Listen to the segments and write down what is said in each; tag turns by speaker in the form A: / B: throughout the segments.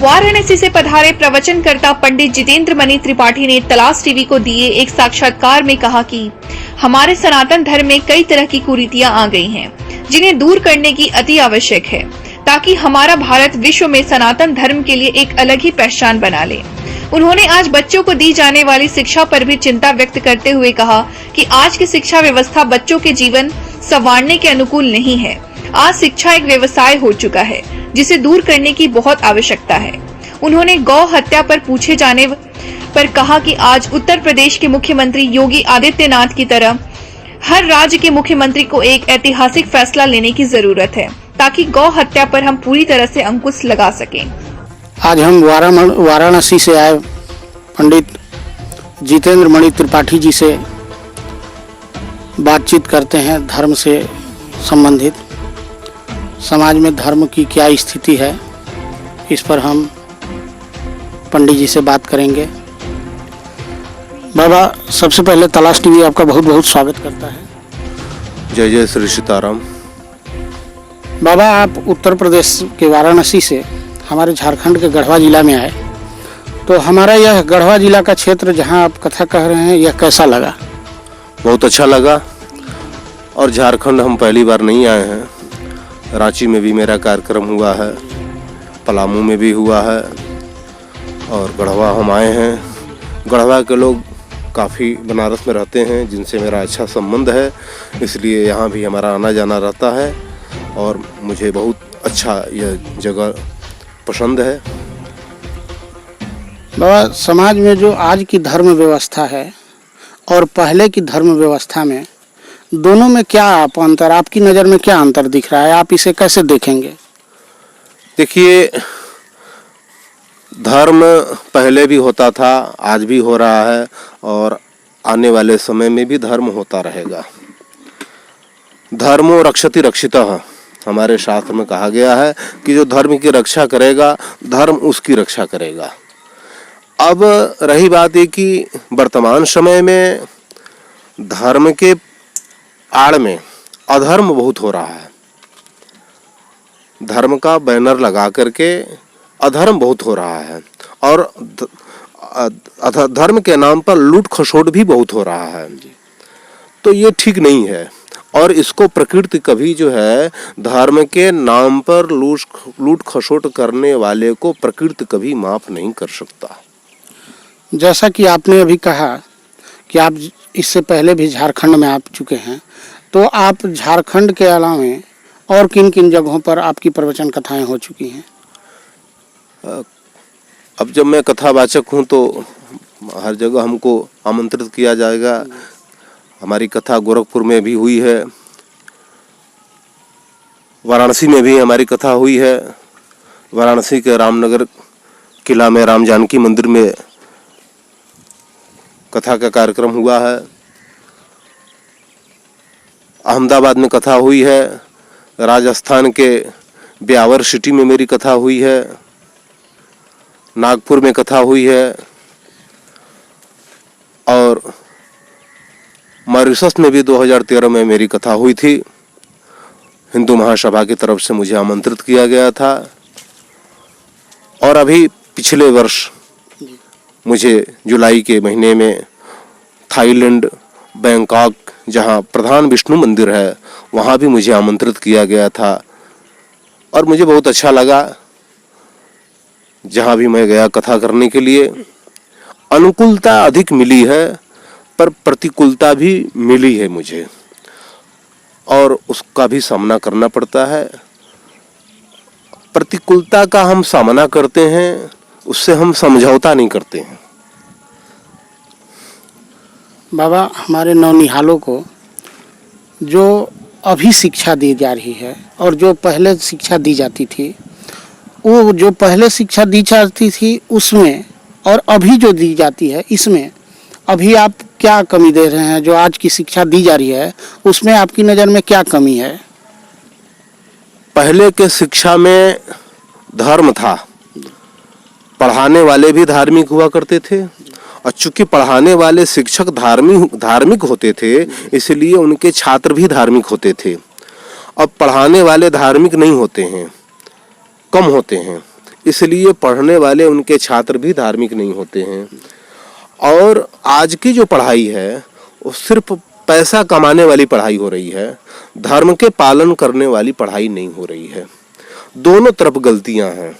A: वाराणसी से पधारे प्रवचनकर्ता पंडित जितेंद्र मणि त्रिपाठी ने तलाश टीवी को दिए एक साक्षात्कार में कहा कि हमारे सनातन धर्म में कई तरह की कुरीतियां आ गई हैं, जिन्हें दूर करने की अति आवश्यक है, ताकि हमारा भारत विश्व में सनातन धर्म के लिए एक अलग ही पहचान बना ले। उन्होंने आज बच्चों को दी जाने वाली शिक्षा पर भी चिंता व्यक्त करते हुए कहा कि आज की शिक्षा व्यवस्था बच्चों के जीवन संवारने के अनुकूल नहीं है। आज शिक्षा एक व्यवसाय हो चुका है, जिसे दूर करने की बहुत आवश्यकता है। उन्होंने गौ हत्या पर पूछे जाने पर कहा कि आज उत्तर प्रदेश के मुख्यमंत्री योगी आदित्यनाथ की तरह हर राज्य के मुख्यमंत्री को एक ऐतिहासिक फैसला लेने की जरूरत है, ताकि गौ हत्या पर हम पूरी तरह से अंकुश लगा सकें।
B: आज हम वाराणसी से आए पंडित जितेंद्र मणि त्रिपाठी जी से बातचीत करते हैं। धर्म से संबंधित समाज में धर्म की क्या स्थिति है, इस पर हम पंडित जी से बात करेंगे। बाबा, सबसे पहले तलाश टीवी आपका बहुत बहुत स्वागत करता है।
C: जय जय श्री सीताराम।
B: बाबा, आप उत्तर प्रदेश के वाराणसी से हमारे झारखंड के गढ़वा जिला में आए, तो हमारा यह गढ़वा जिला का क्षेत्र जहां आप कथा कह रहे हैं, यह कैसा लगा?
C: बहुत अच्छा लगा। और झारखंड हम पहली बार नहीं आए हैं। रांची में भी मेरा कार्यक्रम हुआ है, पलामू में भी हुआ है, और गढ़वा हम आए हैं। गढ़वा के लोग काफ़ी बनारस में रहते हैं, जिनसे मेरा अच्छा संबंध है, इसलिए यहाँ भी हमारा आना जाना रहता है और मुझे बहुत अच्छा यह जगह पसंद है।
B: बाबा, समाज में जो आज की धर्म व्यवस्था है और पहले की धर्म व्यवस्था में, दोनों में क्या अंतर, आपकी नज़र में क्या अंतर दिख रहा है? आप इसे कैसे देखेंगे?
C: देखिए, धर्म पहले भी होता था, आज भी हो रहा है, और आने वाले समय में भी धर्म होता रहेगा। धर्मो रक्षति रक्षितः, हमारे शास्त्र में कहा गया है कि जो धर्म की रक्षा करेगा, धर्म उसकी रक्षा करेगा। अब रही बात ये कि वर्तमान समय में धर्म के आड़ में अधर्म बहुत हो रहा है। धर्म का बैनर लगा करके अधर्म बहुत हो रहा है, और धर्म के नाम पर लूट खसोट भी बहुत हो रहा है। तो ये ठीक नहीं है, और इसको प्रकृति कभी जो है, धर्म के नाम पर लूट खसोट करने वाले को प्रकृति कभी माफ नहीं कर सकता।
B: जैसा कि आपने अभी कहा कि आप इससे पहले भी झारखंड में आ चुके हैं, तो आप झारखंड के अलावा और किन किन जगहों पर आपकी प्रवचन कथाएं हो चुकी हैं?
C: अब जब मैं कथावाचक हूँ तो हर जगह हमको आमंत्रित किया जाएगा। हमारी कथा गोरखपुर में भी हुई है, वाराणसी में भी हमारी कथा हुई है। वाराणसी के रामनगर किला में राम जानकी मंदिर में कथा का कार्यक्रम हुआ है। अहमदाबाद में कथा हुई है। राजस्थान के ब्यावर सिटी में मेरी कथा हुई है। नागपुर में कथा हुई है, और मॉरिशस में भी 2013 में मेरी कथा हुई थी। हिंदू महासभा की तरफ से मुझे आमंत्रित किया गया था, और अभी पिछले वर्ष मुझे जुलाई के महीने में थाईलैंड बैंकॉक, जहां प्रधान विष्णु मंदिर है, वहां भी मुझे आमंत्रित किया गया था, और मुझे बहुत अच्छा लगा। जहां भी मैं गया कथा करने के लिए, अनुकूलता अधिक मिली है, पर प्रतिकूलता भी मिली है मुझे, और उसका भी सामना करना पड़ता है। प्रतिकूलता का हम सामना करते हैं, उससे हम समझौता नहीं करते हैं।
B: बाबा, हमारे नौनिहालों को जो अभी शिक्षा दी जा रही है और जो पहले शिक्षा दी जाती थी, वो जो पहले शिक्षा दी जाती थी उसमें और अभी जो दी जाती है इसमें अभी आप क्या कमी दे रहे हैं? जो आज की शिक्षा दी जा रही है उसमें आपकी नज़र में क्या कमी है?
C: पहले के शिक्षा में धर्म था, पढ़ाने वाले भी धार्मिक हुआ करते थे, और चूंकि पढ़ाने वाले शिक्षक धार्मिक होते थे, इसलिए उनके छात्र भी धार्मिक होते थे। अब पढ़ाने वाले धार्मिक नहीं होते हैं, कम होते हैं, इसलिए पढ़ने वाले उनके छात्र भी धार्मिक नहीं होते हैं। और आज की जो पढ़ाई है वो सिर्फ पैसा कमाने वाली पढ़ाई हो रही है, धर्म के पालन करने वाली पढ़ाई नहीं हो रही है। दोनों तरफ गलतियां हैं,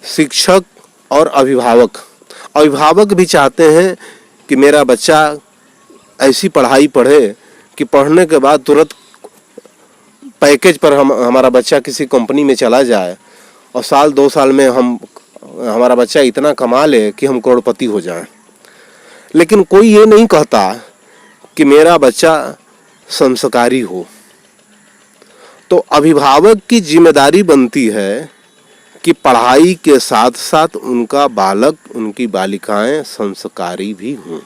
C: शिक्षक और अभिभावक। अभिभावक भी चाहते हैं कि मेरा बच्चा ऐसी पढ़ाई पढ़े कि पढ़ने के बाद तुरंत पैकेज पर हमारा बच्चा किसी कंपनी में चला जाए और साल 2 साल में हमारा बच्चा इतना कमा ले कि हम करोड़पति हो जाएं। लेकिन कोई ये नहीं कहता कि मेरा बच्चा संस्कारी हो। तो अभिभावक की जिम्मेदारी बनती है कि पढ़ाई के साथ साथ उनका बालक, उनकी बालिकाएं संस्कारी भी हों।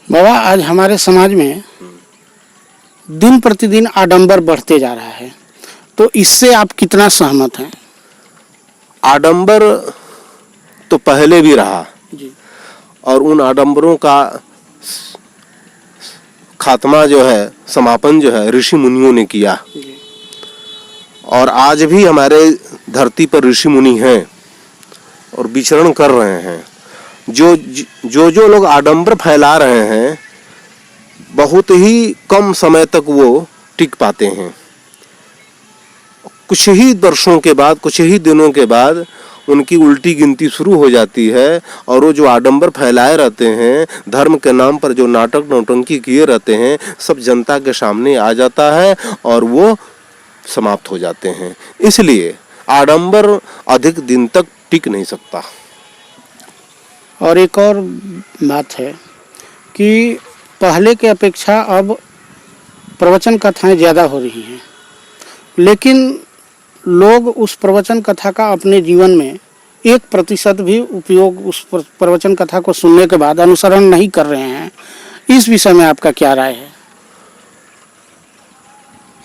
B: बाबा, आज हमारे समाज में दिन प्रतिदिन आडंबर बढ़ते जा रहा है, तो इससे आप कितना सहमत हैं?
C: आडंबर तो पहले भी रहा
B: जी।
C: और उन आडंबरों का खात्मा जो है, समापन जो है, ऋषि मुनियों ने किया। और आज भी हमारे धरती पर ऋषि मुनि हैं और विचरण कर रहे हैं। जो लोग आडंबर फैला रहे हैं, बहुत ही कम समय तक वो टिक पाते हैं। कुछ ही वर्षों के बाद, कुछ ही दिनों के बाद उनकी उल्टी गिनती शुरू हो जाती है और वो जो आडंबर फैलाए रहते हैं, धर्म के नाम पर जो नाटक नौटंकी किए रहते हैं, सब जनता के सामने आ जाता है और वो समाप्त हो जाते हैं। इसलिए आडंबर अधिक दिन तक टिक नहीं सकता।
B: और एक और बात है कि पहले के अपेक्षा अब प्रवचन कथाएं ज़्यादा हो रही हैं, लेकिन लोग उस प्रवचन कथा का अपने जीवन में 1% भी उपयोग उस प्रवचन कथा को सुनने के बाद अनुसरण नहीं कर रहे हैं। इस विषय में आपका क्या राय है?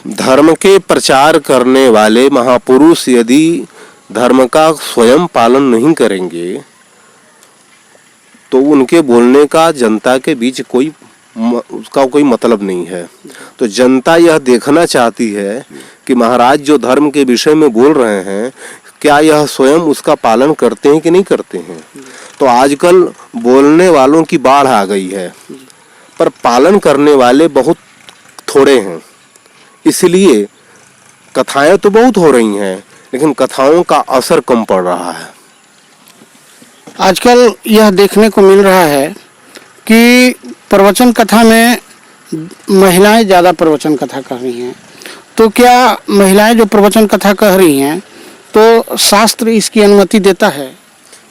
C: धर्म के प्रचार करने वाले महापुरुष यदि धर्म का स्वयं पालन नहीं करेंगे तो उनके बोलने का जनता के बीच उसका कोई मतलब नहीं है। तो जनता यह देखना चाहती है कि महाराज जो धर्म के विषय में बोल रहे हैं, क्या यह स्वयं उसका पालन करते हैं कि नहीं करते हैं। तो आजकल बोलने वालों की बाढ़ आ गई है, पर पालन करने वाले बहुत थोड़े हैं। इसलिए कथाएं तो बहुत हो रही हैं, लेकिन कथाओं का असर कम पड़ रहा है।
B: आजकल यह देखने को मिल रहा है कि प्रवचन कथा में महिलाएं ज़्यादा प्रवचन कथा कर रही हैं। तो क्या महिलाएं जो प्रवचन कथा कह रही हैं, तो शास्त्र इसकी अनुमति देता है?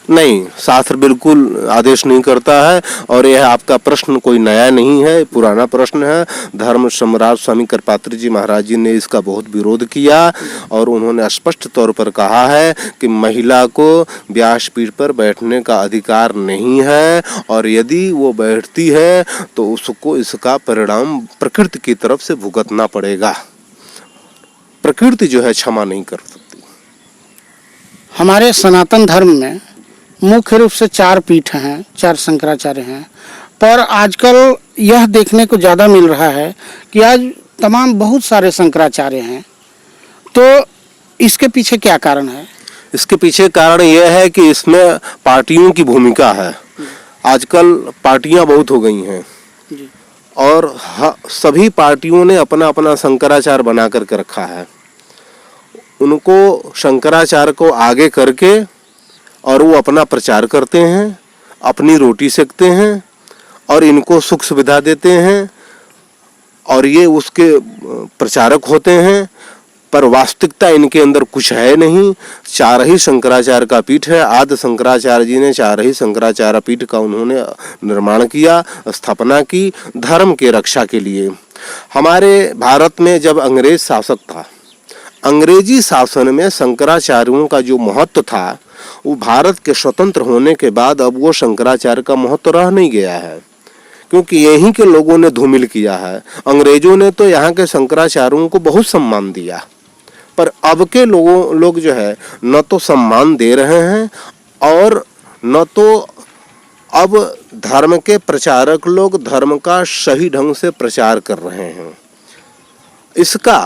C: नहीं, शास्त्र बिल्कुल आदेश नहीं करता है। और यह आपका प्रश्न कोई नया नहीं है, पुराना प्रश्न है। धर्म सम्राट स्वामी कृपात्री जी महाराज जी ने इसका बहुत विरोध किया और उन्होंने स्पष्ट तौर पर कहा है कि महिला को व्यासपीठ पर बैठने का अधिकार नहीं है, और यदि वो बैठती है तो उसको इसका परिणाम प्रकृति की तरफ से भुगतना पड़ेगा। प्रकृति जो है क्षमा नहीं कर सकती।
B: हमारे सनातन धर्म में मुख्य रूप से 4 पीठ हैं, 4 शंकराचार्य हैं, पर आजकल यह देखने को ज़्यादा मिल रहा है कि आज तमाम बहुत सारे शंकराचार्य हैं। तो इसके पीछे क्या कारण है?
C: इसके पीछे कारण यह है कि इसमें पार्टियों की भूमिका है। आजकल पार्टियां बहुत हो गई हैं और सभी पार्टियों ने अपना अपना शंकराचार्य बना करके रखा है। उनको शंकराचार्य को आगे करके और वो अपना प्रचार करते हैं, अपनी रोटी सेकते हैं और इनको सुख सुविधा देते हैं और ये उसके प्रचारक होते हैं, पर वास्तविकता इनके अंदर कुछ है नहीं। 4 ही शंकराचार्य का पीठ है। आदि शंकराचार्य जी ने 4 ही शंकराचार्य पीठ का उन्होंने निर्माण किया, स्थापना की धर्म के रक्षा के लिए। हमारे भारत में जब अंग्रेज शासक था, अंग्रेजी शासन में शंकराचार्यों का जो महत्व था, वो भारत के स्वतंत्र होने के बाद अब वो शंकराचार्य का महत्व रह नहीं गया है, क्योंकि यहीं के लोगों ने धूमिल किया है। अंग्रेजों ने तो यहाँ के शंकराचार्यों को बहुत सम्मान दिया, पर अब के लोग जो है न तो सम्मान दे रहे हैं और न तो अब धर्म के प्रचारक लोग धर्म का सही ढंग से प्रचार कर रहे हैं। इसका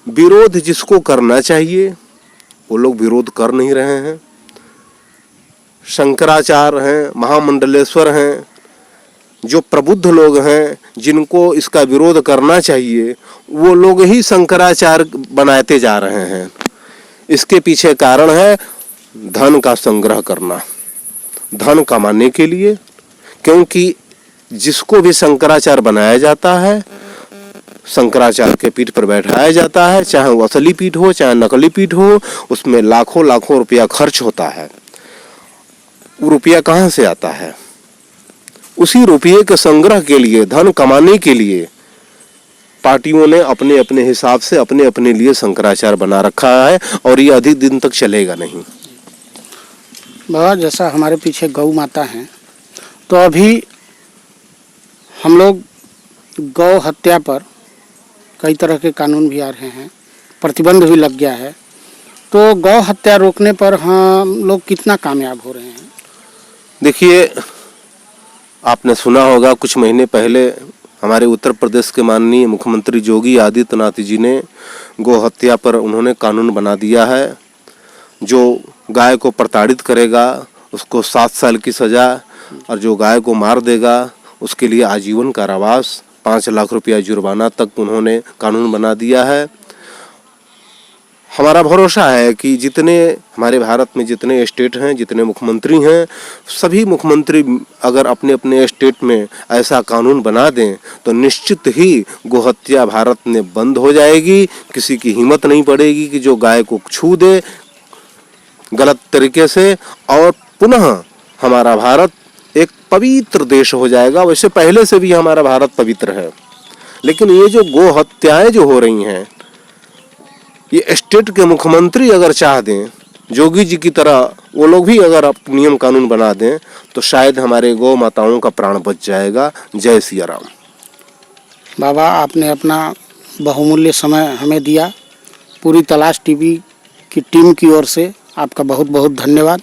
C: विरोध जिसको करना चाहिए वो लोग विरोध कर नहीं रहे हैं। शंकराचार्य हैं, महामंडलेश्वर हैं, जो प्रबुद्ध लोग हैं जिनको इसका विरोध करना चाहिए, वो लोग ही शंकराचार्य बनाते जा रहे हैं। इसके पीछे कारण है धन का संग्रह करना, धन कमाने के लिए। क्योंकि जिसको भी शंकराचार्य बनाया जाता है, शंकराचार्य के पीठ पर बैठाया जाता है, चाहे वो असली पीठ हो चाहे नकली पीठ हो, उसमें लाखों लाखों रुपया खर्च होता है। वो रुपया कहाँ से आता है? उसी रुपये के संग्रह के लिए, धन कमाने के लिए पार्टियों ने अपने अपने हिसाब से अपने अपने लिए शंकराचार्य बना रखा है, और ये अधिक दिन तक चलेगा नहीं।
B: बाबा, जैसा हमारे पीछे गौ माता हैं, तो अभी हम लोग गौ हत्या पर कई तरह के कानून भी आ रहे हैं, प्रतिबंध भी लग गया है, तो गौ हत्या रोकने पर हम लोग कितना कामयाब हो रहे हैं?
C: देखिए, आपने सुना होगा कुछ महीने पहले हमारे उत्तर प्रदेश के माननीय मुख्यमंत्री योगी आदित्यनाथ जी ने गौ हत्या पर उन्होंने कानून बना दिया है। जो गाय को प्रताड़ित करेगा उसको 7 साल की सज़ा, और जो गाय को मार देगा उसके लिए आजीवन कारावास, 5 लाख रुपया जुर्माना तक उन्होंने कानून बना दिया है। हमारा भरोसा है कि जितने हमारे भारत में जितने स्टेट हैं, जितने मुख्यमंत्री हैं, सभी मुख्यमंत्री अगर अपने अपने स्टेट में ऐसा कानून बना दें तो निश्चित ही गोहत्या भारत में बंद हो जाएगी। किसी की हिम्मत नहीं पड़ेगी कि जो गाय को छू दे गलत तरीके से, और पुनः हमारा भारत एक पवित्र देश हो जाएगा। वैसे पहले से भी हमारा भारत पवित्र है, लेकिन ये जो गो हत्याएं जो हो रही हैं, ये स्टेट के मुख्यमंत्री अगर चाह दें, योगी जी की तरह वो लोग भी अगर नियम कानून बना दें, तो शायद हमारे गौ माताओं का प्राण बच जाएगा। जय सिया राम।
B: बाबा, आपने अपना बहुमूल्य समय हमें दिया। पूरी तलाश टीवी की टीम की ओर से आपका बहुत बहुत धन्यवाद।